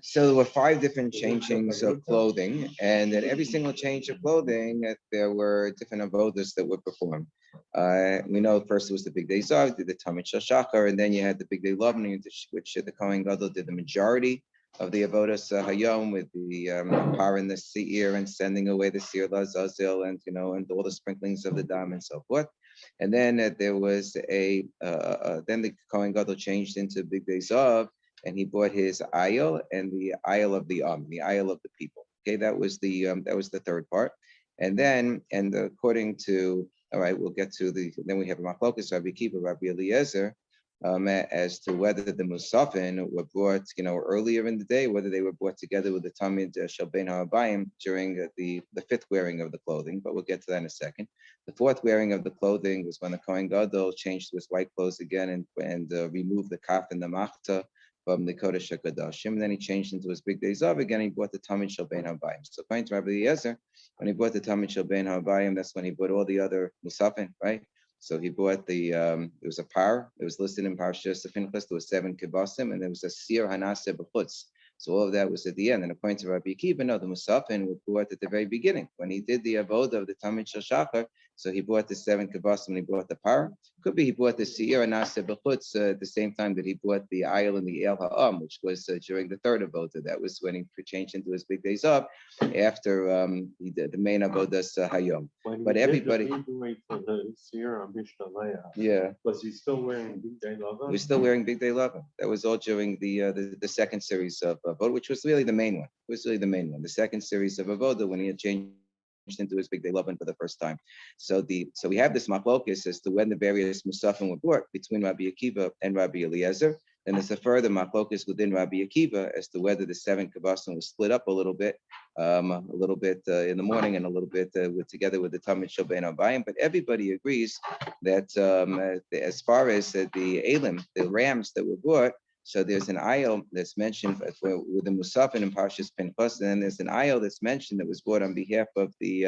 So there were five different changings of clothing, and at every single change of clothing, there were different avodas that were performed. We know first it was the big day Zav, did the Tamid Shel Shachar, and then you had the big day Lovni, which the Kohen Gadol did the majority of the avodas Hayom with the par in the seir and sending away the seir lazazil, and and all the sprinklings of the dam and so forth. And then there was then the Kohen Gadol changed into big day Zav, and he bought his ayil and the ayil of the ayil of the people. Okay, that was the third part. And then, and according to, all right, we'll get to then we have Machlokas, Rabbi Kiva, Rabbi Eliezer, as to whether the Musafin were brought, earlier in the day, whether they were brought together with the Tamid Shel Ben HaRabayim during the fifth wearing of the clothing, but we'll get to that in a second. The fourth wearing of the clothing was when the Kohen Gadol changed to his white clothes again and removed the kaf and the machta from the Kodesh HaKadoshim, and then he changed into his big day Zav again. He bought the Tamid Shel Ben HaRabayim. So according to Rabbi Eliezer, when he bought the Tamid Shel Ben HaRabayim, that's when he bought all the other Musafin, right? So he bought there was a par. It was listed in Parshas Pinchas. There was 7 kibbasim, and there was a sir hanaseh b'chutz. So all of that was at the end. And according to Rabbi Akiva, no, the Musafin were bought at the very beginning when he did the avodah of the Tamid Shel Shachar. So he bought the 7 kibbasim and he bought the par. Could be he bought the sir hanaseh b'chutz at the same time that he bought the ayil and the el ha'am, which was during the third avodah. That was when he changed into his big days up after he did the main avodas hayom. But everybody. For the Sierra Mishnah, yeah. Was he still wearing big day lava? He was still wearing big day lava. That was all during the second series of avodah, which was really the main one. It was really the main one. The second series of avodah when he had changed into his big day lava for the first time. So we have this machlokus as to when the various musafim were brought between Rabbi Akiva and Rabbi Eliezer. And there's a further machlokus within Rabbi Akiva as to whether the 7 kibbasim was split up a little bit in the morning and a little bit together with the Tamid Shel Ben HaRabayim. But everybody agrees that as far as the elim, the rams that were brought, so there's an ayil that's mentioned with the Musafin in Parshas Pinchas, and then there's an ayil that's mentioned that was brought on behalf of the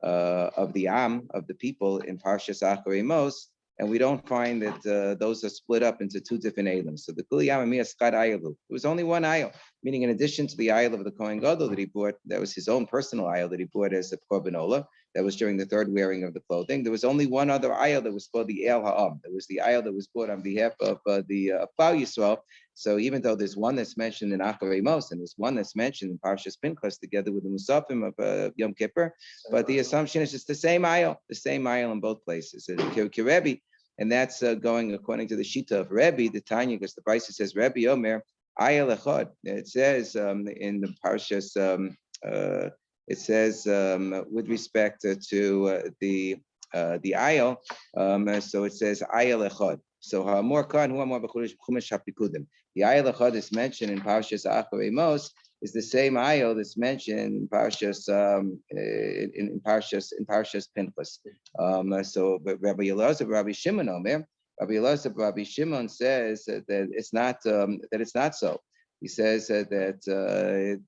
of the people in Parshas Acharei Mos, and we don't find that those are split up into 2 different aylim. So the Kuli Yamami Askat Ayalu. It was only one ayil, meaning in addition to the ayil of the Kohen Gadol that he bought, that was his own personal ayil that he bought as a korbanola. That was during the third wearing of the clothing. There was only one other ayil that was called the El Ha'am. That was the ayil that was bought on behalf of the Plau Yisrael. So even though there's one that's mentioned in Acharei Mos and there's one that's mentioned in Parshas Pinchas together with the Musafim of Yom Kippur, but the assumption is it's the same ayil in both places. Rebbe, and that's going according to the Shita of Rebbe, the Tanya, because the Brisa says Rebbe Omer ayil echad. It says in the Parshas. It says with respect to the ayil, so it says ayil echad. So ha'amor kan hu amor b'chumash hapikudim. The ayil echad is mentioned in Parshas Acharei Mos is the same ayil that's mentioned in Parshas in Parshas Pinchas. So Rabbi Elazar, Rabbi Shimon Omer, Rabbi Elazar, Rabbi Shimon says that it's not so. He says that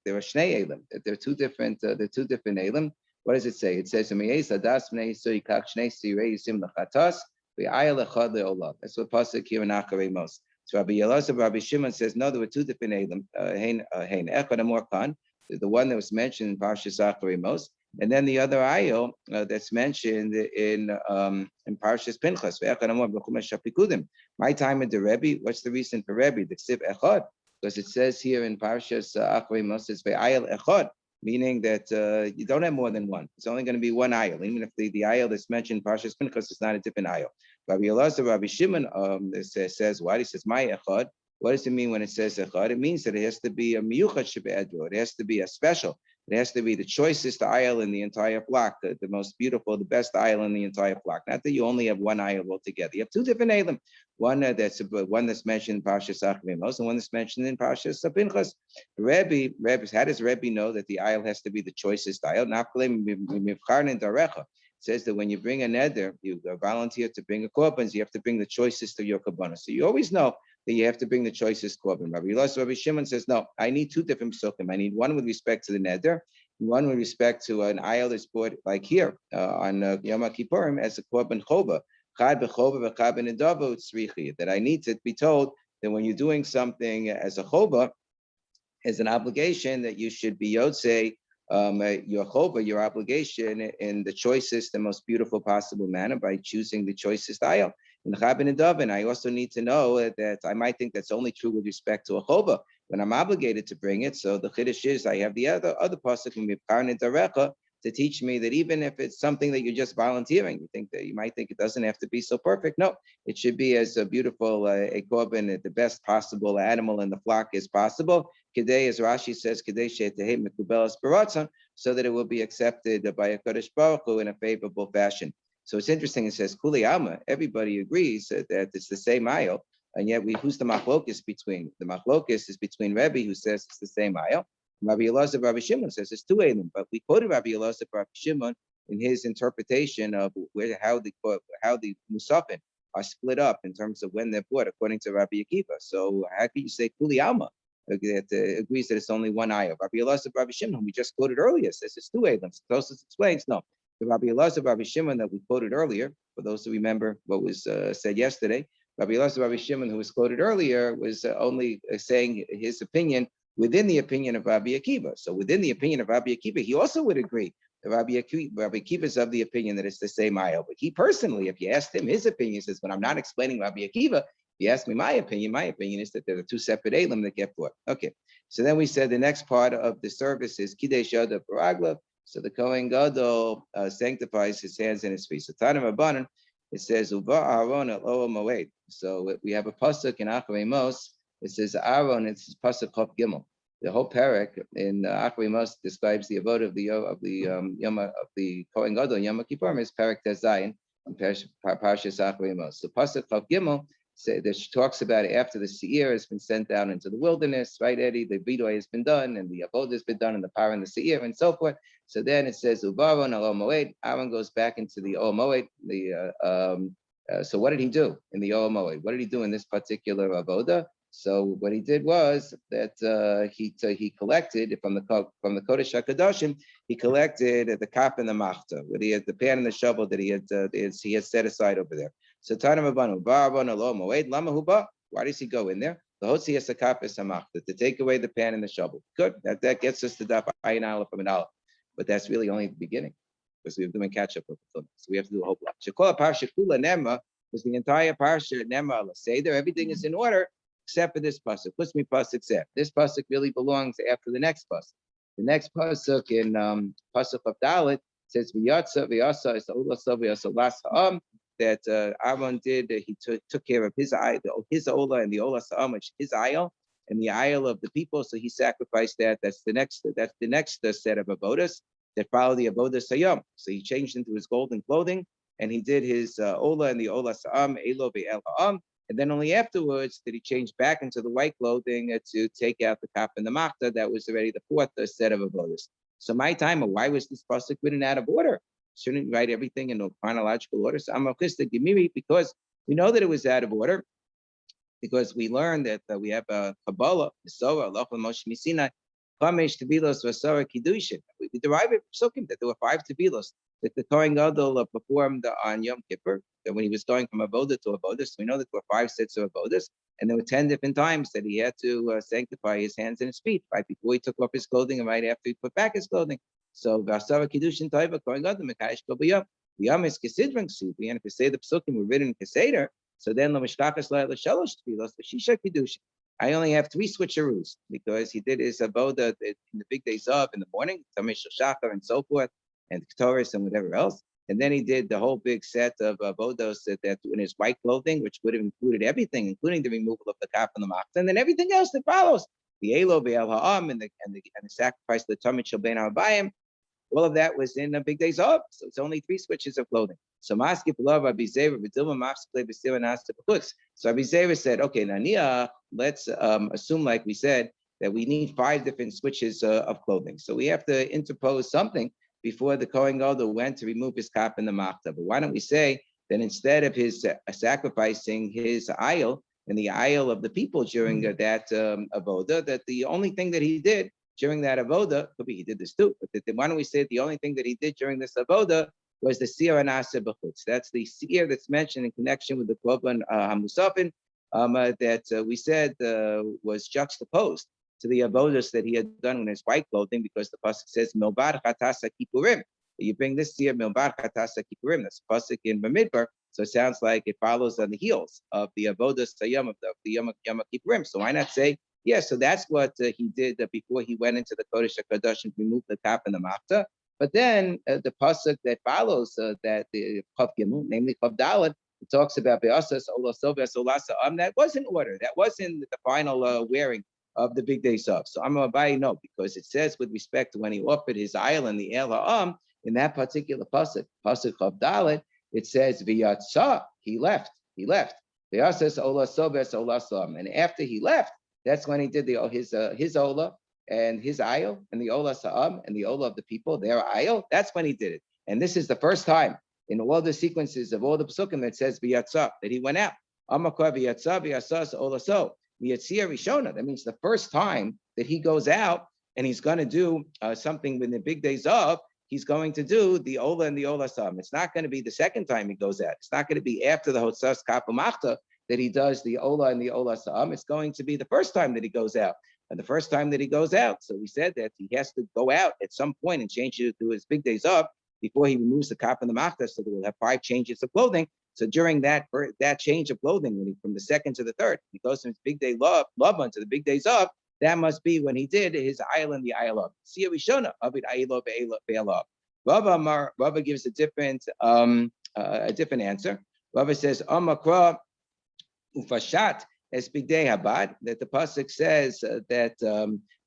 there are shnei elim, that there are two different elim. What does it say? It says that's what pasuk here in Acharei Mos. So Rabbi Elazar, Rabbi Shimon says no, there were 2 different elim. The one that was mentioned in Parshas Acharei Mos, and then the other ayil that's mentioned in Parshas Pinchas. My time at the Rebbe. What's the reason for Rebbe? The ksiv echad. Because it says here in Parshas Acharei Mos, it's ve'ayil echad, meaning that you don't have more than one. It's only going to be one ayil, even if the ayil that's mentioned in Parshas Pinchas is not a different ayil. Rabbi Elazar, Rabbi Shimon says what? He says, my echad. What does it mean when it says echad? It means that it has to be a miyuchad shebe'edro. It has to be a special. It has to be the choicest ayil in the entire flock, the most beautiful, the best ayil in the entire flock. Not that you only have one ayil altogether. You have 2 different ayilim. One that's mentioned in Parshas Acharei Mos and one that's mentioned in Parshas Pinchas. Rebbe, how does Rebbe know that the ayil has to be the choicest ayil? It says that when you bring a neder, you volunteer to bring a korban, you have to bring the choicest of your korbanos. So you always know that you have to bring the choicest korban. Rabbi Shimon says, no, I need 2 different psukim. I need one with respect to the neder, and one with respect to an ayil that's brought like here on Yom Kippurim as a korban chova. That I need to be told that when you're doing something as a chova, as an obligation, that you should be yotze your chova, your obligation, in the choicest and most beautiful possible manner by choosing the choicest ayah. In Chabin and Dovin, I also need to know that I might think that's only true with respect to a chova when I'm obligated to bring it. So the chiddush is I have the other pasuk from Mipkarnit Darecha to teach me that even if it's something that you're just volunteering, you might think it doesn't have to be so perfect. No, it should be as a beautiful a korban, the best possible animal in the flock as possible. Kedei, as Rashi says, kedei she'tehem mekubelas baratzon, so that it will be accepted by a Kodesh Baruch Hu in a favorable fashion. So it's interesting. It says Kuli Alma. Everybody agrees that it's the same aisle, and yet who's the machlokis between? The machlokis is between Rebbe, who says it's the same aisle. Rabbi Elazar, Rabbi Shimon says it's two elim. But we quoted Rabbi Elazar, Rabbi Shimon in his interpretation of how the musafin are split up in terms of when they're bought, according to Rabbi Akiva. So how can you say Kuli Alma that agrees that it's only one ayah? Rabbi Elazar, Rabbi Shimon, whom we just quoted earlier, says it's two elim. Tosfos explains no. The Rabbi Elazar, Rabbi Shimon that we quoted earlier, for those who remember what was said yesterday, Rabbi Elazar, Rabbi Shimon, who was quoted earlier, was only saying his opinion within the opinion of Rabbi Akiva. So within the opinion of Rabbi Akiva, he also would agree that Rabbi Akiva is of the opinion that it's the same ayah. But he personally, if you asked him his opinion, he says, when I'm not explaining Rabbi Akiva, if you ask me my opinion is that there are two separate elim that get bought. Okay, so then we said the next part of the service is Kiddush Yada Baraglav. So the Kohen Gadol sanctifies his hands and his feet. So Tanam Rabbanan, it says Uva Aaron el Oel Moed. So we have a pasuk in Acharei Mos. It says Aaron. It's pasuk Chof Gimel. The whole parak in Acharei Mos describes the abode of the Kohen Gadol Yom Kippurim is parak Tezayin in Parshas Acharei Mos. So pasuk Chof Gimel that she talks about after the Seir has been sent down into the wilderness, right, Eddie? The Vidoy has been done, and the Avodah has been done, and the Par and the Seir, and so forth. So then it says, Uvaron al Moed. Aaron goes back into the Ol Moed. So what did he do in the Ol Moed? What did he do in this particular Avodah? So what he did was that he collected from the Kodesh HaKadoshim, he collected the kap and the machta, where he had the pan and the shovel that he had set aside over there. So Tanam Rabbanan, Ba'aron alo moed, lama huba. Why does he go in there? The hotzi has a kap is hamachta, to take away the pan and the shovel. Good. That gets us to Daf Ayin Aleph from an Aleph. But that's really only the beginning, because we're doing catch up. So we have to do a whole lot. Shekola parsha kula nema is the entire parsha nema seder. Everything is in order except for this pasuk. Puts me pasuk except this pasuk really belongs after the next pasuk. The next pasuk in pasuk of Dalit says v'yatsa v'yasa is olasa v'yasa las ha'am, that Aaron did. He took care of his ola and the ola sa'am, which his ayil and the ayil of the people. So he sacrificed that. That's the next set of avodas that follow the avodas hayom. So he changed into his golden clothing and he did his ola and the ola sa'am elo ve'el ha'am. And then only afterwards did he change back into the white clothing to take out the kap and the machta. That was already the fourth set of avodas. So my time, why was this pasuk written out of order? Shouldn't you write everything in a chronological order? So I'm a because we know that it was out of order, because we learned that we have a Kabbalah, Sorah, Allah Moshe Misina, Chamesh Tevilos Vasara Kiddushin. We derive it from Sukkim that there were 5 Tevilos that the Kohen Gadol performed on Yom Kippur, that when he was going from Avodah to Avodah. So we know that there were 5 sets of Avodas, and there were 10 different times that he had to sanctify his hands and his feet, right before he took off his clothing and right after he put back his clothing. So Vasara Kiddushin Taiva Kohen Gadol Mekayish Kol B'Yom. Yom is Kesidron Ksubi, and if you say the Psukim were written in Keseder, so then I only have 3 switcheroos, because he did his avoda in the big days of in the morning, Tamish Shachar and so forth, and Ketores and whatever else. And then he did the whole big set of avodos that in his white clothing, which would have included everything, including the removal of the kap and the machta, and then everything else that follows, the elo ve'el ha'am and the sacrifice of the tamid shel ben ha'abayim. All of that was in the big days of, so it's only 3 switches of clothing. So Maskip love Rabbi Zera, B'dilma Mafsplay B'sira Nasta B'chutz. So Rabbi Zera said, okay, Nania, let's assume, like we said, that we need 5 different switches of clothing. So we have to interpose something before the Kohen Gadol went to remove his kap in the machta. But why don't we say that instead of his sacrificing his ayil and the ayil of the people during that avoda, that the only thing that he did during that avoda, could be he did this too, but why don't we say the only thing that he did during this avoda was the seir anase b'chutz. That's the seir that's mentioned in connection with the korban hamusafin, that we said was juxtaposed to the avodas that he had done in his white clothing, because the pasuk says milbar chatasa kippurim. You bring this year milbar chatasa kippurim. That's pasuk in Bamidbar. So it sounds like it follows on the heels of the avodas hayom of the Yom Kippurim. So why not say, yeah? So that's what he did before he went into the Kodesh Hakadosh and removed the kap and the machta. But then the pasuk that follows that the Chav Gimel, namely Chav Dalet, it talks about be'asas olasov ve'solasa. That wasn't order. That wasn't the final wearing of the big day of. So I'm a no, because it says with respect to when he offered his island, the El Ha'am, in that particular pasuk Chav Dalet, it says v'yatsa, he left. V'yasas olasov ve'solasa. And after he left, that's when he did his ola and his ayil and the ola sa'am and the ola of the people, their ayil. That's when he did it. And this is the first time in all the sequences of all the psukim that says v'yatsa, that he went out. Amakar v'yatsa v'yasas olaso v'yatzia rishona. That means the first time that he goes out and he's going to do something with the big days of, he's going to do the ola and the ola sam. It's not going to be the second time he goes out. It's not going to be after the hotzas kapamachta that he does the ola and the ola sam. It's going to be the first time that he goes out. And the first time that he goes out, so we said that he has to go out at some point and change it to his big days up before he removes the kap and the machta, so that we'll have 5 changes of clothing. So during that change of clothing, when he, from the second to the third, he goes from his big day love to the big days up. That must be when he did his island, the ayil of. See Rishona of it ayil be'elav. Rava gives a different answer. Rava says Amakra ufashat es bigdei habad, that the pasuk says that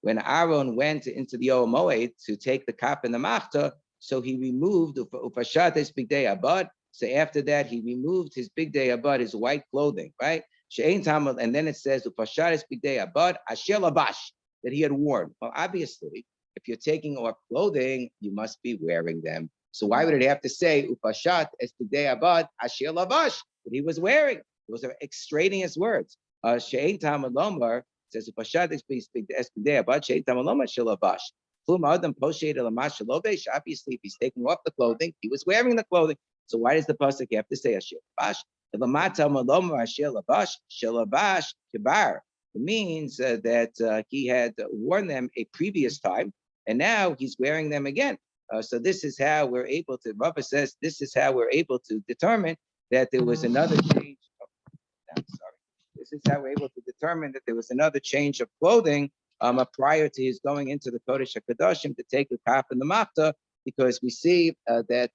when Aaron went into the Yom Moed to take the kap and the machta, so he removed ufashat es bigdei habad. So after that, he removed his bigdei habad, his white clothing, right? She'ein tamal, and then it says ufashat es bigdei habad asher labash, that he had worn. Well, obviously, if you're taking off clothing, you must be wearing them. So why would it have to say ufashat es bigdei habad asher labash, that he was wearing? Those are extraneous words. She'ein tamalomar says ufashat es bigdei habad she'ein tamalomar shelabash. Obviously, if he's taking off the clothing, he was wearing the clothing. So why does the pasuk have to say asher labash? It means that he had worn them a previous time, and now he's wearing them again. So this is how we're able to. Rava says this is how we're able to determine that there was another change. I'm sorry. This is how we're able to determine that there was another change of clothing prior to his going into the Kodesh HaKadoshim to take the kaf and the machta, because we see that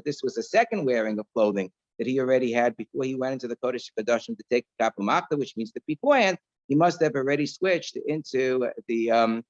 this was a second wearing of clothing that he already had before he went into the Kodesh HaKadoshim to take the kaf and machta, which means that beforehand he must have already switched into the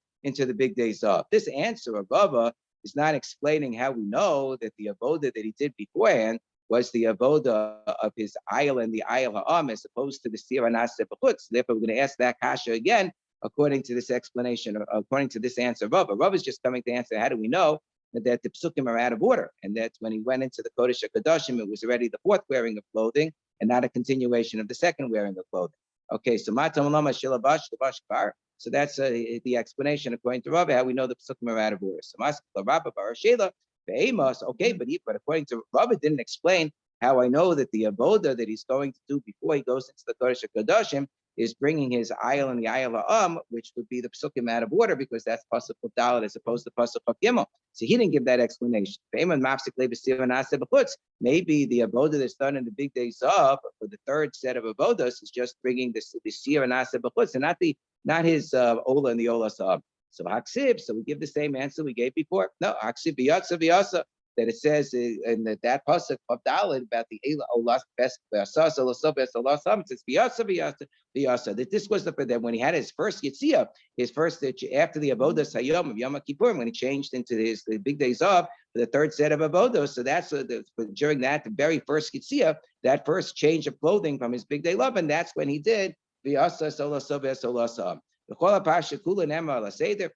big days of. This answer of Bava is not explaining how we know that the avoda that he did beforehand was the avoda of his ayil and the ayil ha'am, as opposed to the sira naseh b'chutz. Therefore, we're going to ask that kasha again, according to this explanation, according to this answer of Rava. Rava is just coming to answer, how do we know that the psukim are out of order, and that when he went into the Kodesh HaKadoshim, it was already the fourth wearing of clothing, and not a continuation of the second wearing of clothing. Okay, so matam lama shilabash labash bar. So that's the explanation according to Rava, how we know the psukim are out of order. So mas Rava bar shela ve'emas. Okay, but according to Rava, didn't explain how I know that the avoda that he's going to do before he goes into the Kodesh HaKadoshim is bringing his ayil and the ayil ha'am, which would be the psukim out of order, because that's pasuk of Dalet as opposed to pasuk of Gimel. So he didn't give that explanation. Maybe the avoda that's done in the big days of for the third set of avodas is just bringing the sir and aseh b'chutz, and not his ola and the ola sa'am. So haksib. So we give the same answer we gave before. No, haksib biyatsa biyasa. That it says in that pasuk of Dalet about the Ela Olas Best Asas Olasobes Olasam, it says Biyasa. That this was that when he had his first Yitzia, his first after the Avodas Hayom of Yom Kippurim, when he changed into the big days of the third set of Avodos. So that's during that the very first Yitzia, that first change of clothing from his big day love, and that's when he did Biyasa Olasobes Olasam. But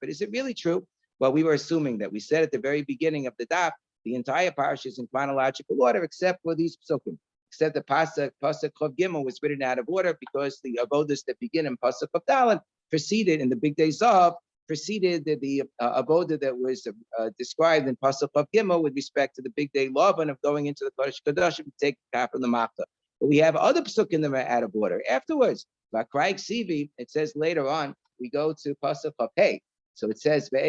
is it really true? Well, we were assuming that. We said at the very beginning of the daf, the entire parsha is in chronological order, except for these psukim. Except the pasuk Chav Gimel was written out of order, because the avodas that begin in pasuk of Dalet preceded in the big days of preceded the avoda that was described in pasuk Chav Gimel with respect to the big day lavan of going into the Kodesh Kodashim to take the kaf and the machta. But we have other psukim that are out of order afterwards. Vakraik Sivi, it says later on, we go to Pasuk of Hey. So it says, that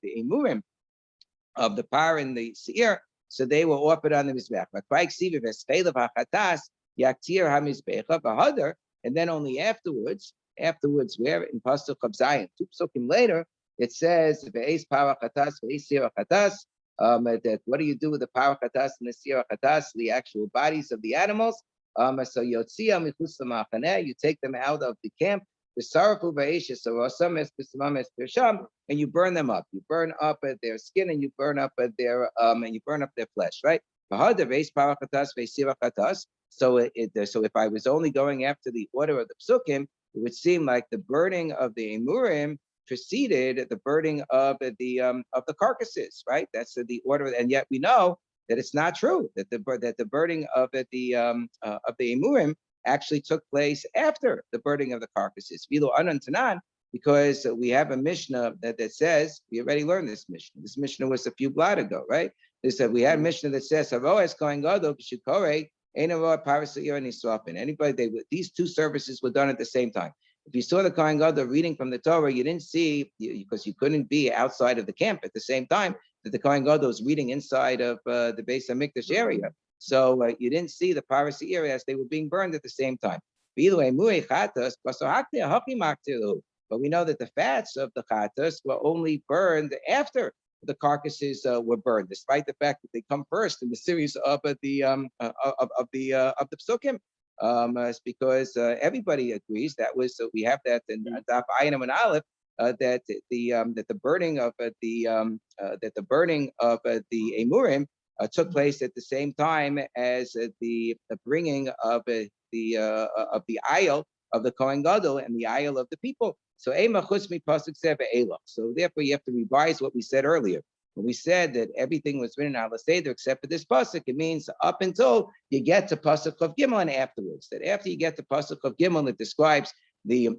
the emurim of the par and the seir, so they were offered on the mizbech. And then only afterwards, where in Pasuk of Zion, two psukim later, it says that what do you do with the parachatas and the sirachatas, the actual bodies of the animals? So you take them out of the camp, and you burn them up. You burn up their skin and you burn up their flesh, right? So if I was only going after the order of the psukim, it would seem like the burning of the emurim preceded the burning of the carcasses, right? That's the order, and yet we know that it's not true. That the burning of the emurim actually took place after the burning of the carcasses. Because we have a Mishnah that says, we already learned this Mishnah. This Mishnah was a few blot ago, right? We had a Mishnah that says, anybody, these two services were done at the same time. If you saw the Kohen Gadol reading from the Torah, you didn't see, because you couldn't be outside of the camp at the same time, that the Kohen Gadol was reading inside of the Beis HaMikdash area. So you didn't see the Parasir as they were being burned at the same time. But we know that the fats of the chatas were only burned after the carcasses were burned, despite the fact that they come first in the series of the psukim. It's because everybody agrees that was we have that in Daf Yomi and Aleph that the burning of the emurim took place at the same time as the bringing of the aisle of the Kohen Gadol and the aisle of the people. So so therefore you have to revise what we said earlier. When we said that everything was written al Seder except for this pasuk, it means up until you get to pasuk of Gimel and afterwards. That after you get to pasuk of Gimel, it describes the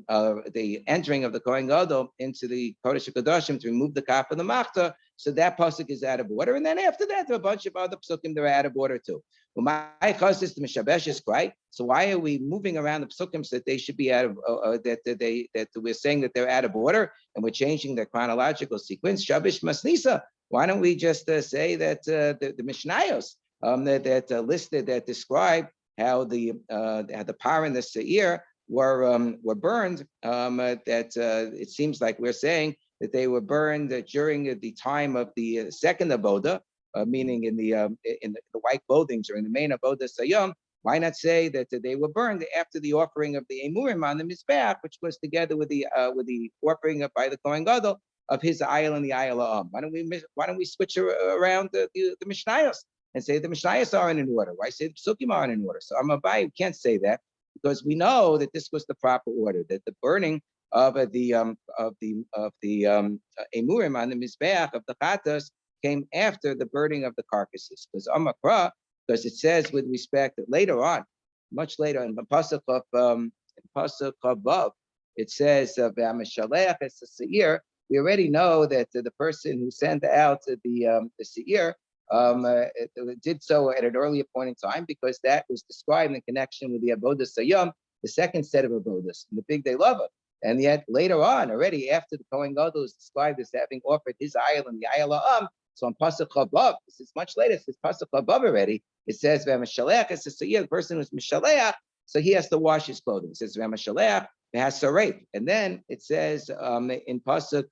entering of the Kohen Gadol into the Kodesh HaKadoshim to remove the kaf of the machta. So that pasuk is out of order, and then after that, there are a bunch of other pasukim that are out of order too. So why are we moving around the pasukim so that they should be out of that we're saying that they're out of order and we're changing their chronological sequence? Shabish Masnisa. Why don't we just say that the Mishnayos that listed that describe how the par and the seir were burned? It seems like we're saying that they were burned during the time of the second avoda, meaning in the white clothing during the main avoda sayom. Why not say that they were burned after the offering of the emurim on the mizbeach, which was together with the offering by the Kohen Gadol of his ayil and the ayil of Why don't we switch around the Mishnayos and say the Mishnayos aren't in order? Why say the Psukim aren't in order? So Amabai can't say that because we know that this was the proper order, that the burning of the emurim on the mizbeach of the chatas came after the burning of the carcasses. Because it says with respect that later on, much later in the pasuk of Vav, it says v'ameshalech es seir. We already know that the person who sent out the seir did so at an earlier point in time because that was described in connection with the avodah sayom, the second set of avodas, the big day lava. And yet later on, already after the Kohen Gadol is described as having offered his ayil and the ayil of so on pasuk Vav, this is much later. It's pasuk Vav already. It says v'ameshalech es seir. The person who's mishalech, so he has to wash his clothing. It says v'ameshalech v'hasaref, and then it says in pasuk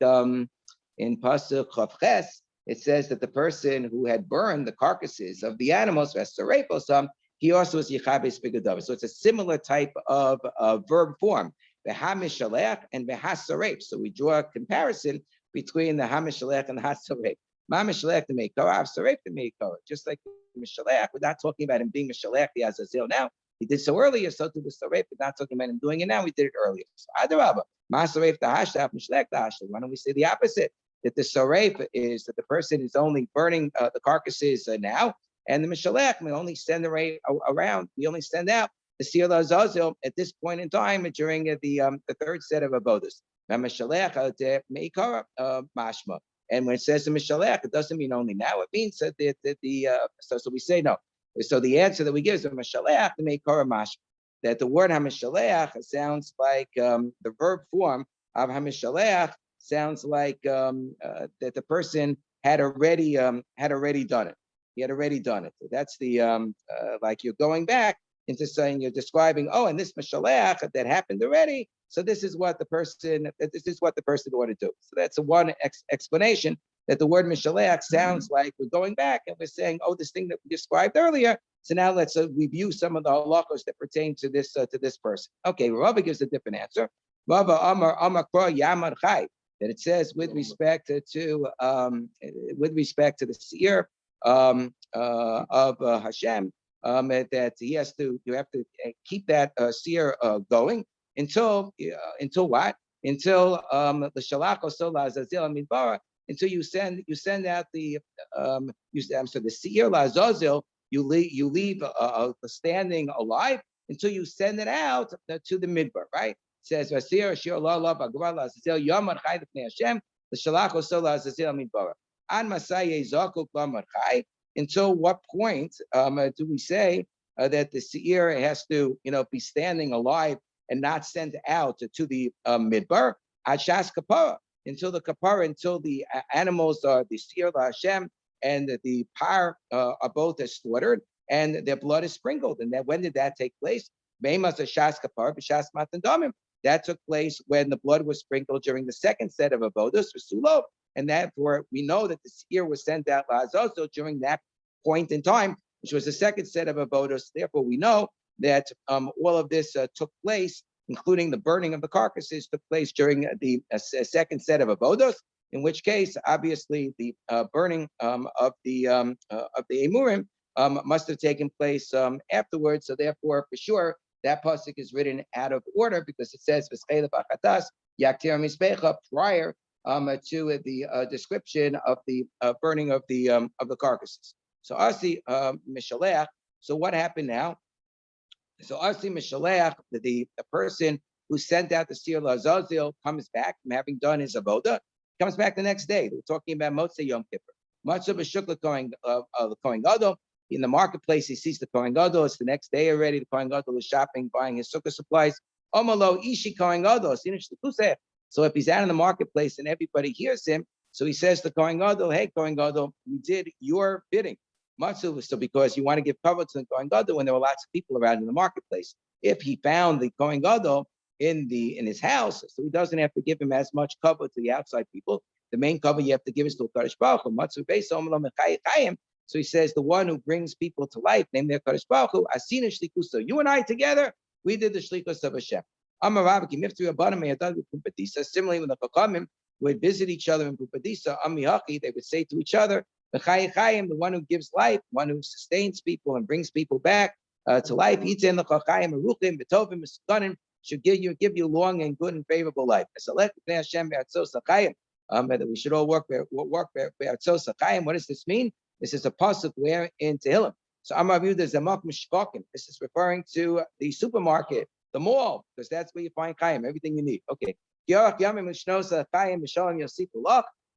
Chavches, it says that the person who had burned the carcasses of the animals v'hasaref osam, he also is yichabes b'gadav. So it's a similar type of verb form. V'hamishalech and v'hasaref. So we draw a comparison between the hamishalech and the hasaref. Mishalech to make Torah, Saref to make Torah. Just like Mishalech, we're not talking about him being Mishalech, the Azazel now. He did so earlier, so to the Saref, but not talking about him doing it now. We did it earlier. So Adarabba, Masaref the Hashtaf, Mishalech the Hashtaf. Why don't we say the opposite? That the Saref is that the person is only burning the carcasses now, and the Mishalech we only send around. We only send out the Siyal Azazel at this point in time during the third set of avodas. Mishalech Meikara Mashma. And when it says the Mishalech, it doesn't mean only now. It means that so we say no. So the answer that we give is Mashaleach to make Koramash, that the word Hamishaleach sounds like the verb form of Hamishaleach sounds like that the person had already done it. He had already done it. So that's the like you're going back into saying you're describing, oh, and this Mashaleach that happened already. So this is what the person ought to do. So that's a one explanation that the word Mishaleach sounds like we're going back and we're saying, oh, this thing that we described earlier. So now let's review some of the halachos that pertain to this person. Okay, Rava gives a different answer. Rava Amar Kra Yamar Chai, that it says with respect to the seer of Hashem, that you have to keep that seer going until what? Until the shalach sola azazil midbar, until you send out the the seer lazazil, you leave standing alive until you send it out to the midbar, right? It says Vasir Shir La La Bagwal Azazil Yomar Chai Lefnei Hashem the shalach sola azazil midbar an Masay Zakuk Lamar Chai. Until what point do we say that the seer has to be standing alive and not sent out to the midbar? Ashas kapara, until the animals are the seer Hashem and the par are both slaughtered and their blood is sprinkled. And that when did that take place? Meimas ashas kapara b'shas matan damim. That took place when the blood was sprinkled during the second set of avodos for sulo, and therefore we know that the seer was sent out la'azozo during that point in time, which was the second set of avodos. Therefore, we know that all of this took place, including the burning of the carcasses, took place during the second set of avodos. In which case, obviously, the burning of the emurim must have taken place afterwards. So, therefore, for sure, that pasuk is written out of order because it says prior to the description of the burning of the carcasses. So Asi Mishaleach. So what happened now? So Asi Mishaleach, the person who sent out the seer Lazazil comes back from having done his avoda. Comes back the next day. We're talking about Motzei Yom Kippur. Matzah b'shukla Kohen Gadol. In the marketplace, he sees the Kohen Gadol. It's the next day already. The Kohen Gadol is shopping, buying his sukkah supplies. Omalo Ishi Kohen Gadol. So if he's out in the marketplace and everybody hears him, so he says to Kohen Gadol, "Hey, Kohen Gadol, we did your bidding." Matzu, so because you want to give cover to the Kohen Gadol when there were lots of people around in the marketplace. If he found the Kohen Gadol in his house, so he doesn't have to give him as much cover to the outside people. The main cover you have to give is to Kadosh Baruch Hu. Matzu beis omelam mechayim. So he says, the one who brings people to life, name their Kadosh Baruch Hu, Asina Shlikuso. You and I together, we did the Shlikus of Hashem. Similarly, when the Chachamim would visit each other in Pupadisa, they would say to each other, the one who gives life, one who sustains people and brings people back to life, should give you long and good and favorable life. That we should all work. What does this mean? This is a pasuk where in Tehillim. So Amar Yehuda Zamak Mishpakim. This is referring to the supermarket, the mall, because that's where you find Chaim, everything you need. Okay.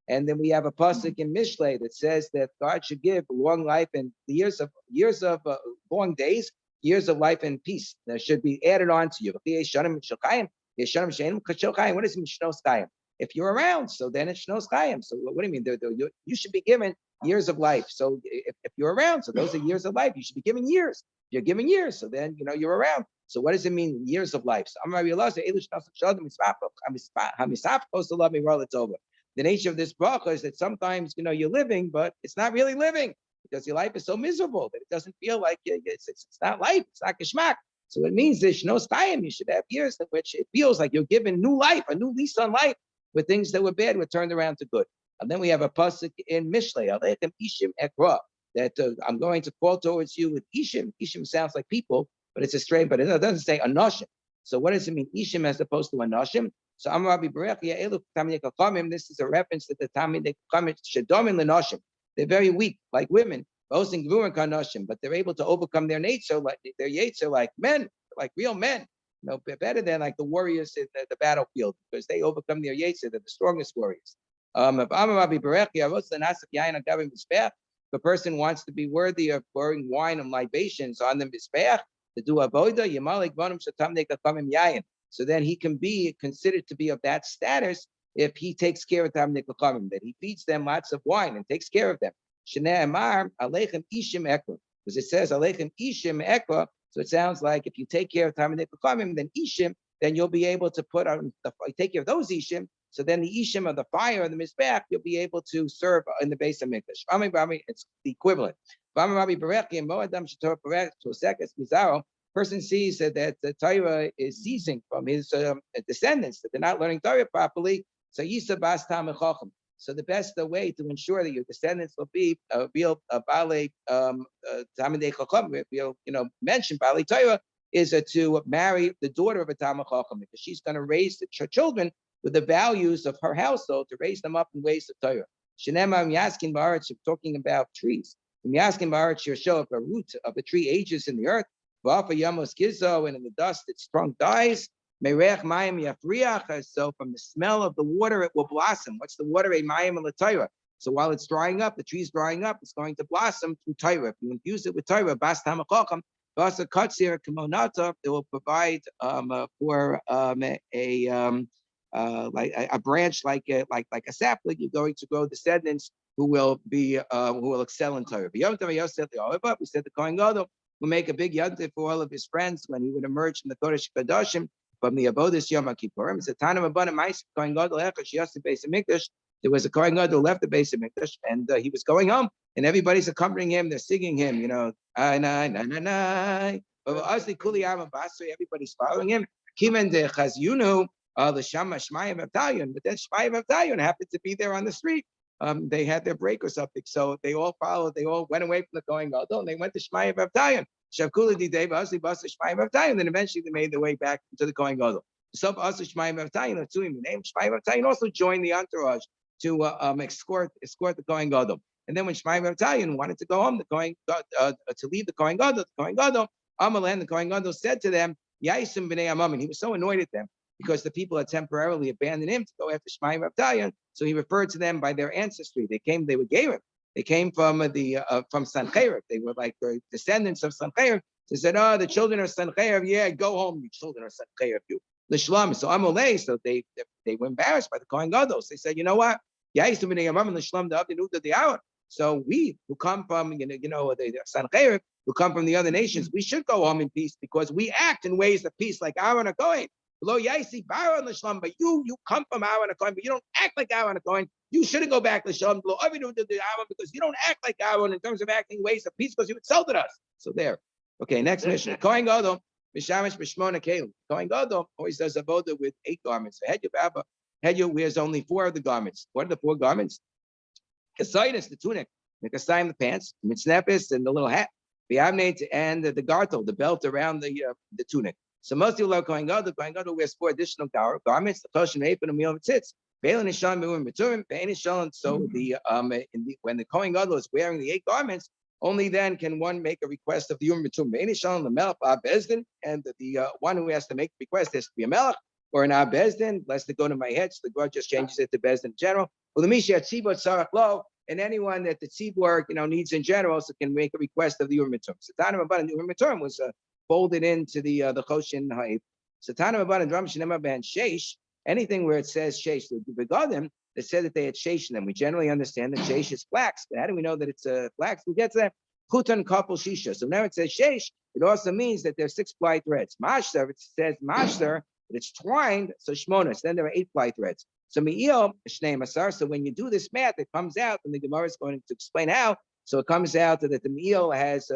And then we have a pasuk in Mishlei that says that God should give long life and years of long days, years of life and peace that should be added on to you. What is Mishnos Chaim? If you're around, so then it's Shnos Chaim. So what do you mean? You should be given years of life. So if you're around, so those are years of life. You should be given years. You're given years, so then you're around. So what does it mean, years of life? So the nature of this bracha is that sometimes you're living, but it's not really living because your life is so miserable that it doesn't feel like it's not life. It's not geschmack. So it means there's no time. You should have years in which it feels like you're given new life, a new lease on life, where things that were bad were turned around to good. And then we have a pasuk in Mishlei, Alechem Ishim Ekra, that I'm going to call towards you with Ishim. Ishim sounds like people, but it's a stray, but it doesn't say Anashim. So what does it mean, Ishim as opposed to Anashim? So Amar Rabbi Berechia Elu Tamid Chachamim. This is a reference to the Tamid Chachamim Shedomim Lenashim. They're very weak, like women, but they're able to overcome their nature, like their yetzer, like men, like real men. Better than like the warriors in the battlefield, because they overcome their yetzer. They're the strongest warriors. If a person wants to be worthy of pouring wine and libations on the mizbeach to do avoda, yamalik bonim shatam nekakamim yayin. So then he can be considered to be of that status if he takes care of them, that he feeds them lots of wine and takes care of them. Because it says Aleichem Ishim Ekva, so it sounds like if you take care of Talmidei Chachamim, then Ishim, then you'll be able to put on take care of those Ishim. So then the Ishim of the fire and the Mizbeach, you'll be able to serve in the base of Mikdash. It's the equivalent. Person sees that the Torah is ceasing from his descendants, that they're not learning Torah properly. So Yisa Bas Talmid Chacham. So the best way to ensure that your descendants will be real Balei Talmidei Chacham, mention Balei Torah, is to marry the daughter of a Talmid Chacham, because she's going to raise the children with the values of her household, to raise them up in ways of Torah. Shenema Yaskin Ba'aretz, talking about trees. Yaskin Ba'aretz, you show up a root of a tree ages in the earth. V'afa Yamos Gizo, and in the dust its trunk dies. Meirech Mayim Yafriach, so from the smell of the water it will blossom. What's the water? A Mayim L'Torah. So while it's drying up, the tree's drying up, it's going to blossom through Torah. If you infuse it with Torah, Bas Talmid Chacham, Basa Katzir Kimonata, it will provide for a branch like a sapling. You're going to grow descendants who will excel in Torah. But we said the Kohen Gadol will make a big yontif for all of his friends when he would emerge from the Kodesh Kadashim, from the Avodas Yom Kippurim. It's a Tanam Abana Ma'aseh Kohen Gadol Echad Sheyasa Beis Hamikdash. There was a Kohen Gadol who left the Beis Hamikdash, and he was going home, and everybody's accompanying him. They're singing him, everybody's following him. Kimen de Chazyunu, the Shama Shmayim Avtalion, but then Shmayim Avtalion happened to be there on the street. They had their break or something, so they all followed. They all went away from the Kohen Gadol, and they went to Shmayim Avtalion. Shavkula Didei Ba'asli Basa Shmayim Avtalion. Then eventually they made their way back to the Kohen Gadol. So Ba'asli Shmayim Avtalion, the name Shmayim Avtalion also joined the entourage to escort the Kohen Gadol. And then when Shmayim Avtalion wanted to go home, to leave the Kohen Gadol, Amalan, the Kohen Gadol said to them, Yaisim B'nei Amamin. He was so annoyed at them because the people had temporarily abandoned him to go after Shmayim Avtalion. So he referred to them by their ancestry. They came from from Sancheiriv. They were like the descendants of Sancheiriv. They said, the children of Sancheiriv, yeah, go home, you children of Sancheiriv, you. L'shlam. So Amalei, so they were embarrassed by the Kohen Gadol. They said, you know what? So we who come from the Sancheiriv, who come from the other nations, we should go home in peace because we act in ways of peace like Aaron and Cohen. But you come from Aaron and Cohen, but you don't act like Aaron and Cohen. You shouldn't go back to Shalom because you don't act like Aaron in terms of acting ways of peace because you insulted us. So there. Okay, next mission. Kohen Gadol, Mishamish B'Shmona Kelim. Kohen Gadol always does a voda with 8 garments. Hedyu wears only 4 of the garments. What are the 4 garments? Kasaitis, the tunic. Mikasayim, the pants. Mitznepis, and the little hat. Biavnate, and the gartel, the belt around the tunic. So most people love Kohen Gadol. Kohen Gadol wears 4 additional garments. The Choshen Eipon and Meal of Tzitz. Beilan Ishon Me'urim B'Turim. Be'en Ishon. So when the Kohen Gadol is wearing the 8 garments, only then can one make a request of the Urim B'Turim. Be'en Ishon, the Melech Bezdin, and the one who has to make the request has to be a Melech or an Bezdin. Lest it go to my head, so the God just changes it to Bezdin in general. Well, the Misha Tzibot Sarach Lo, and anyone that the tzibur needs in general, so can make a request of the Urim B'Turim. Satanim Aban, the Urim B'Turim was folded into the Choshen Ha'if. Satanim Aban and Dram Shenema Ben Sheish, anything where it says Sheish, the Begadim, that said that they had Sheish in them. We generally understand that Sheish is flax, but how do we know that it's flax? We'll get to that. Kutan Kapel Shisha. So now it says Sheish, it also means that there's 6 ply threads. Mashter, it says Mashter, but it's twined, so Shmonas, then there are 8 ply threads. So Me'il, Shnei Masar, so when you do this math, it comes out, and the Gemara is going to explain how, so it comes out that the Me'il has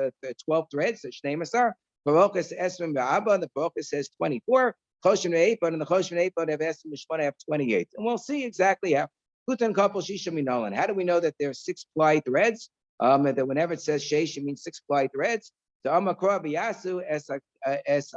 12 threads, so Shnei Masar. Barokas Esrim Ba'aba, the Barokas says 24. Choshen Eipon, and the Choshen Eipon have Esrim Mishmona have 28. And we'll see exactly how. Kutan Kapel Shisha Minolan. How do we know that there are 6 ply threads? That whenever it says Sheish, it means 6 ply threads. So Amakra Biyasu es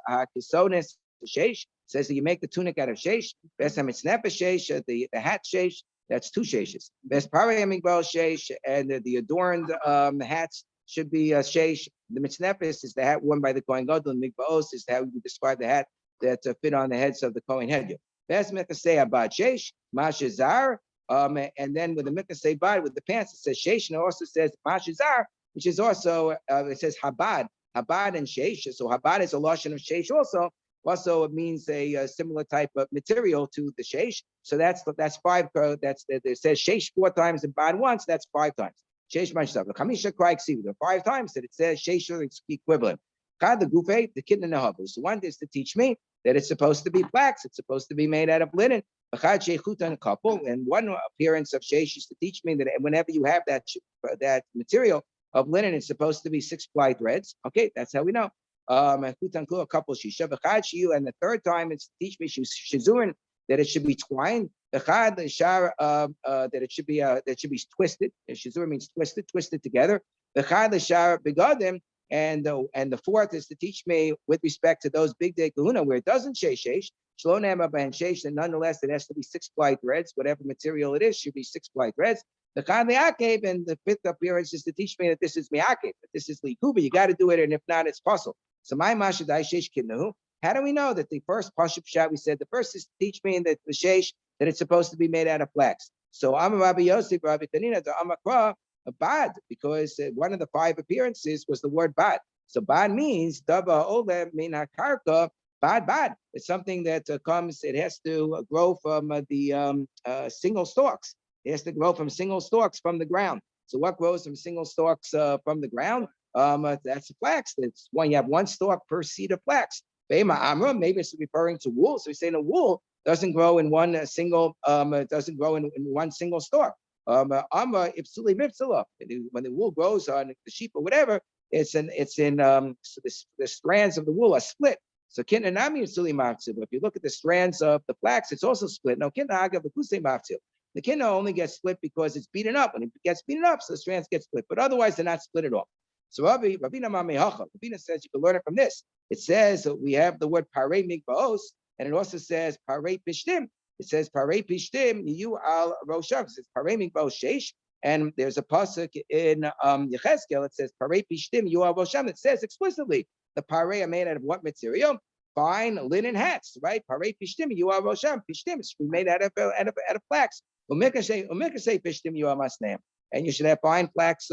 Hakisonis Sheish says that you make the tunic out of Sheish. Bes Hamitznep Sheish, the hat Sheish, that's 2 Sheishes. Bes Parayamigbal Sheish, and the adorned hats should be Sheish. The Mitznepis is the hat worn by the Kohen Gadol, and Migbaos is how you describe the hat that fit on the heads of the Kohen Hedyu. Bes Mekasei Abad Sheish, Mashazar, And then with the mikvah say bad with the pants, it says sheish, and it also says mashizar, which is also it says habad, habad and sheish. So habad is a lashon of sheish also. Also, it means a similar type of material to the sheish. So that's five. That's it says sheish 4 times and bad once. That's 5 times. Sheish mashizar. The chamisha cry the 5 times that it says sheish is equivalent. The gufe, the kidney nahavu. So one is to teach me that it's supposed to be flax. It's supposed to be made out of linen. Couple, and one appearance of sheish is to teach me that whenever you have that material of linen, it's supposed to be 6 ply threads. Okay, that's how we know. A couple shisha, and the third time it's to teach me shizurin that it should be twined. That it should be twisted. Shizurin means twisted together. The shar begadim. And the fourth is to teach me with respect to those big day kahuna where it doesn't sheish, and nonetheless it has to be 6 ply threads, whatever material it is, should be 6 ply threads. The chad liakev, and the fifth appearance is to teach me that this is miakev, that this is likuba. You got to do it, and if not, it's puzzle. So my mashadai sheish kidnahu. How do we know that the first pashup shot we said the first is to teach me that the sheish that it's supposed to be made out of flax. So I'm Rabbi Yosef, Rabbi Tanina, the Amakra. Bad, because one of the 5 appearances was the word bad. So bad means dava ole min hakarka, bad. It's something that comes. It has to grow from the single stalks. It has to grow from single stalks from the ground. So what grows from single stalks from the ground? That's flax. That's when you have 1 stalk per seed of flax. Maybe it's referring to wool. So we say the wool doesn't grow in one single. It doesn't grow in one single stalk. When the wool grows on the sheep or whatever, it's in so the strands of the wool are split. So kinanami usuli maftil. But if you look at the strands of the flax, it's also split. No, kinagav the maftil. The kinna only gets split because it's beaten up. When it gets beaten up, so the strands get split. But otherwise, they're not split at all. So Rabina says you can learn it from this. It says we have the word parei mikvaos, and it also says parei pishtim. It says parei pishtim you al rosham. It says parei mikvaos sheish, and there's a pasuk in Yechezkel. It says parei pishtim you al rosham. It says explicitly the parei are made out of what material? Fine linen hats, right? Parei pishtim you al rosham. Pishtim is made out of flax. Umikasei pishtim you al masnam. And you should have fine flax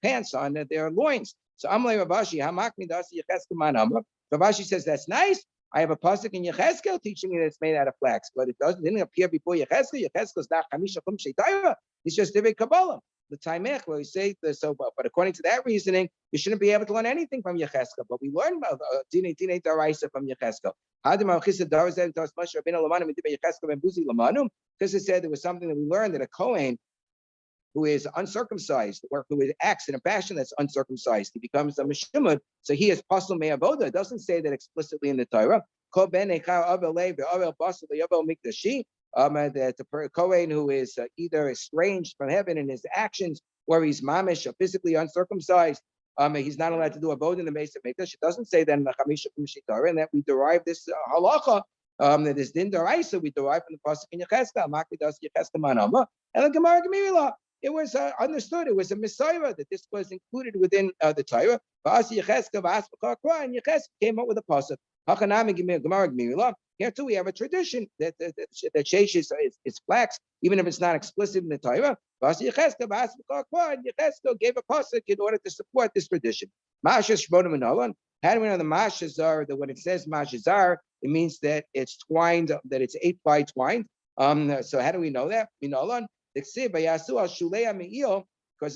pants on their loins. So Amalei Ravashi, Hamakmi Dasi Yechezkel Manama. Ravashi says that's nice. I have a pasuk in Yechezkel teaching me that it's made out of flax, but it didn't appear before Yechezkel. Yechezkel is not Chamisha Chum Sheitayra. It's just Divrei Kabbalah. The Taimech, where we say so. But according to that reasoning, you shouldn't be able to learn anything from Yechezkel. But we learn about Dine Daraisa from Yechezkel. Because it said there was something that we learned that a Kohen who is uncircumcised, or who acts in a fashion that's uncircumcised, he becomes a meshumad, so he is pasul me'avoda. It doesn't say that explicitly in the Torah. That the Kohen who is either estranged from heaven in his actions, or he's mamish, or physically uncircumcised, he's not allowed to do avoda in the Mesa Mikdash. It doesn't say that in the Chamisha Kumshitara, and that we derive this halacha. That is din daraisa, we derive from the pasuk in Yechezkel, Makli das Yechezkel manama, and the Gemara Gemira. It was understood. It was a Messiah that this was included within the Torah. And Yechezkel came up with a pasuk. Here too, we have a tradition that sheish is flax, even if it's not explicit in the Torah. And Yechezkel gave a pasuk in order to support this tradition. How do we know the mashazar? That when it says mashazar, it means that it's twined, that it's 8 ply twined. So how do we know that? We know because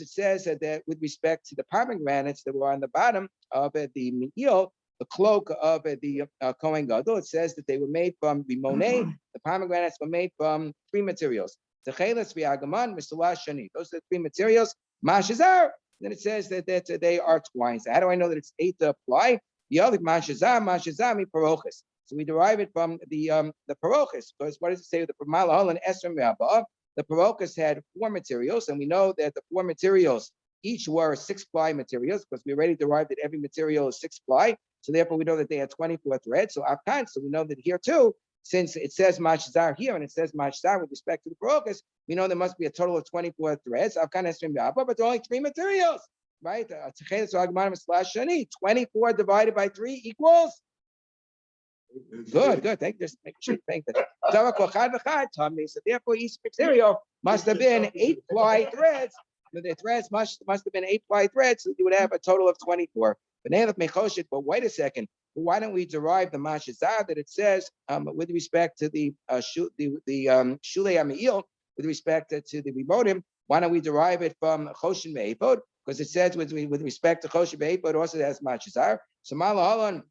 it says that with respect to the pomegranates that were on the bottom of the me'il, the cloak of the Kohen Gadol, it says that they were made from rimone. The pomegranates were made from 3 materials. Techeles v'agaman v'sulah shani. Those are the 3 materials. Mashazar. Then it says that they are twined. So how do I know that it's 8 to apply? The other mashazar mi parochis. So we derive it from the parochis, because what does it say? The malahol and esrem ve'abah. The parochis had 4 materials, and we know that the 4 materials each were 6 ply materials, because we already derived that every material is 6 ply. So therefore, we know that they had 24 threads. So afkan. So we know that here too, since it says mashzar here and it says mashzar with respect to the parochis, we know there must be a total of 24 threads. Afkan esrim ve'abah, but there are only 3 materials, right? 24 divided by 3 equals Good. Thank you. Just make sure you thank that. So therefore, each material must have been 8 ply threads. The threads must have been 8 ply threads. So you would have a total of 24. But wait a second. Why don't we derive the mashazah that it says with respect to the shulei amiil, with respect to the rimodim? Why don't we derive it from choshen me'epod? Because it says with respect to choshen me'epod also has mashazah. So malahalon.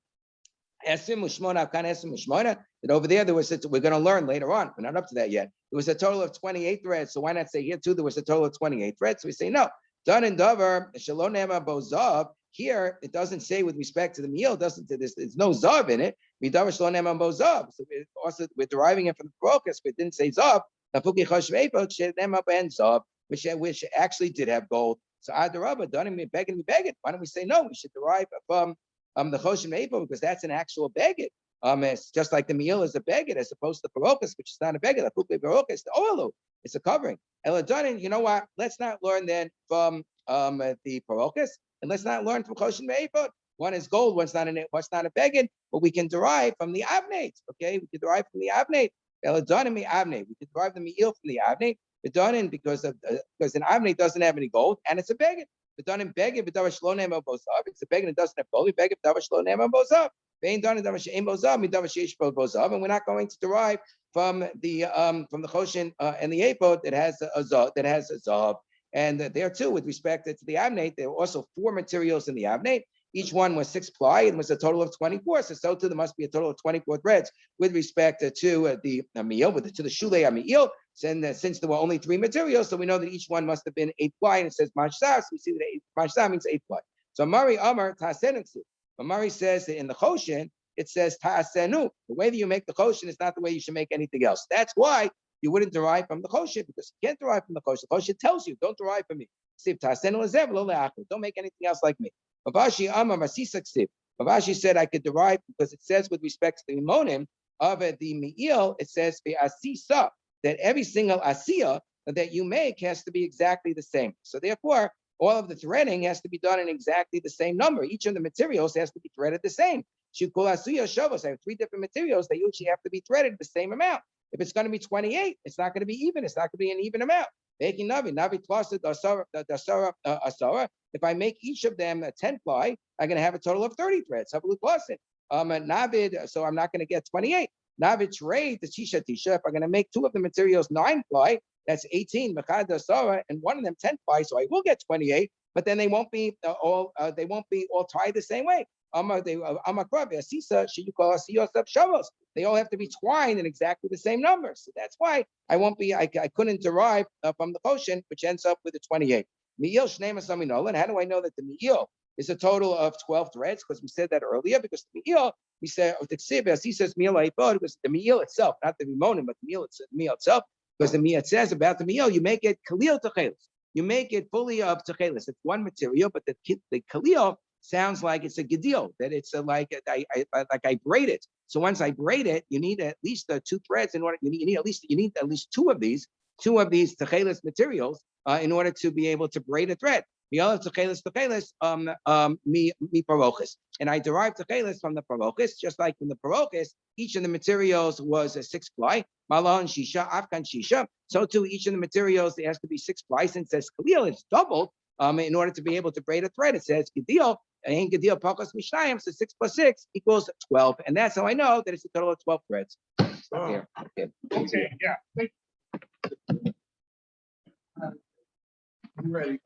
Esim Mushmona, Kan Esim Mushmona. And over there was we're going to learn later on. We're not up to that yet. There was a total of 28 threads. So why not say here too? There was a total of 28 threads. So we say no. Done and dover Shalom Nema Bozav. Here it doesn't say with respect to the meal. Doesn't there's no zav in it. Midavar Shalom Nema Bozav. So we're deriving it from the brokas, but it didn't say zav. Nafuki Chosh Veipot Nema Ben Zav, which actually did have gold. So Adarabba done me begging. Why don't we say no? We should derive from the choshen me'epod, because that's an actual beged. It's just like the meal is a beged as opposed to the parokas, which is not a beged. The pukle parokas is the oilu. It's a covering. Eladonin, you know what? Let's not learn then from the parokas, and let's not learn from choshen me'epod. One is gold, one's not a beged, but we can derive from the avnate. Okay, we can derive from the avnate. Eladonin mi avnate. We can derive the meal from the avnate. Bedonin because an avnate doesn't have any gold and it's a beged. Done in beged, but davar shlo ne'emar bozav. It's a beged that doesn't have gold. Beged, davar shlo ne'emar bozav. Vein done davar she'em bozav, mi davar sheish bozav. And we're not going to derive from the choshen and the apod that has a zav. And there too, with respect to the avnate, there were also 4 materials in the avnate. Each one was 6 ply and was a total of 24. So too, there must be a total of 24 threads with respect to the meal, to the shulei amiil. And since there were only 3 materials, so we know that each one must have been 8 ply, and it says mashzah. So we see that mashzah means 8 ply. So Mari Amar ta'asenu. Mari says that in the choshen it says ta'asenu. The way that you make the choshen is not the way you should make anything else. That's why you wouldn't derive from the choshen, because you can't derive from the choshen. The choshen tells you, don't derive from me. Don't make anything else like me. Ravashi Amar Masisa Ksiv. Ravashi said I could derive because it says with respect to the monim of the me'il, it says asisa, that every single asiya that you make has to be exactly the same. So therefore, all of the threading has to be done in exactly the same number. Each of the materials has to be threaded the same. Shukul asiya shavos. I have 3 different materials. They usually have to be threaded the same amount. If it's going to be 28, it's not going to be even. It's not going to be an even amount. Making navi plus the asara. If I make each of them a 10 ply, I'm going to have a total of 30 threads. Navid, so I'm not going to get 28. Navid trade the tisha. If I'm going to make 2 of the materials 9 ply, that's 18. And one of them 10 ply, so I will get 28. But then they won't be all tied the same way. They all have to be twined in exactly the same numbers. So that's why I couldn't derive from the quotient, which ends up with a 28. And how do I know that the me'il is a total of 12 threads? Because we said that earlier, because the me'il, we said, the ksib, he says me'il ha'ipod, because the me'il itself, not the rimonim, but the me'il itself, because the me'il says about the me'il, you make it kalil techelis. You make it fully of techelis. It's one material, but the kalil sounds like it's a gedil, that it's like I braid it. So once I braid it, you need at least 2 threads in order. You need at least two of these techelis materials in order to be able to braid a thread. And I derived techelis from the parochis, just like from the parochis, each of the materials was a 6 ply. Malon shisha, afkan shisha. So too, each of the materials there has to be 6 ply. Since it says kalil, it's doubled. In order to be able to braid a thread, it says gedil. And gedil pakos mishnayim. So 6 plus 6 equals 12, and that's how I know that it's a total of 12 threads. Here. Okay. Yeah. You ready?